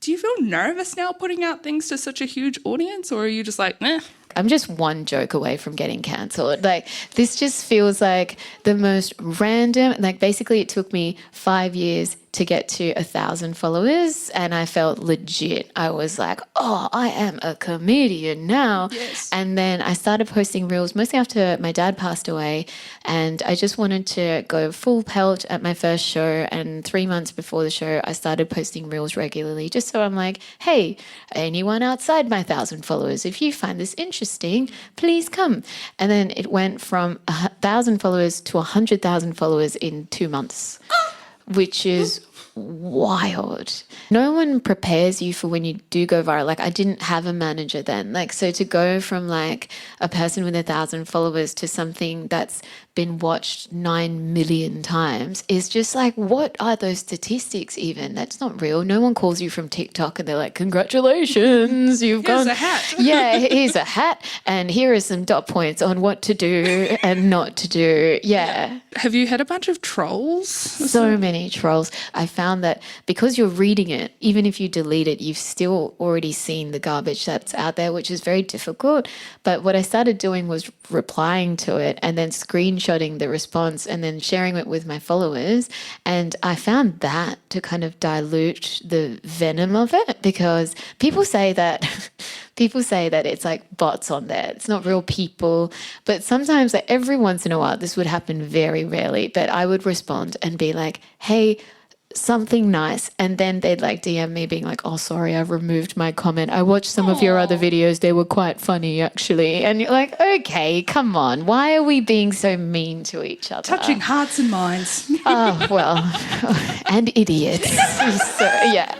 Do you feel nervous now putting out things to such a huge audience, or are you just like, meh? I'm just one joke away from getting cancelled. Like, this just feels like the most random, like basically it took me 5 years to get to 1,000 followers, and I felt legit. I was like, oh, I am a comedian now. Yes. And then I started posting reels mostly after my dad passed away, and I just wanted to go full pelt at my first show. And 3 months before the show, I started posting reels regularly, just so I'm like, hey, anyone outside my 1,000 followers, if you find this interesting, please come. And then it went from 1,000 followers to 100,000 followers in 2 months. Which is wild. No one prepares you for when you do go viral. Like, I didn't have a manager then. Like, so to go from like a person with 1,000 followers to something that's been watched 9 million times is just like, what are those statistics even? That's not real. No one calls you from TikTok and they're like, congratulations, you've Here's gone. a hat. Yeah, here's a hat and here are some dot points on what to do and not to do. Yeah. Have you had a bunch of trolls? So many trolls. I found that because you're reading it, even if you delete it, you've still already seen the garbage that's out there, which is very difficult. But what I started doing was replying to it and then screenshotting the response and then sharing it with my followers. And I found that to kind of dilute the venom of it, because people say that it's like bots on there. It's not real people. But sometimes, like every once in a while, this would happen very rarely, but I would respond and be like, hey, something nice. And then they'd like DM me being like, oh, sorry, I've removed my comment. I watched some of your other videos. They were quite funny, actually. And you're like, okay, come on. Why are we being so mean to each other? Touching hearts and minds. Oh, well, and idiots. So, yeah.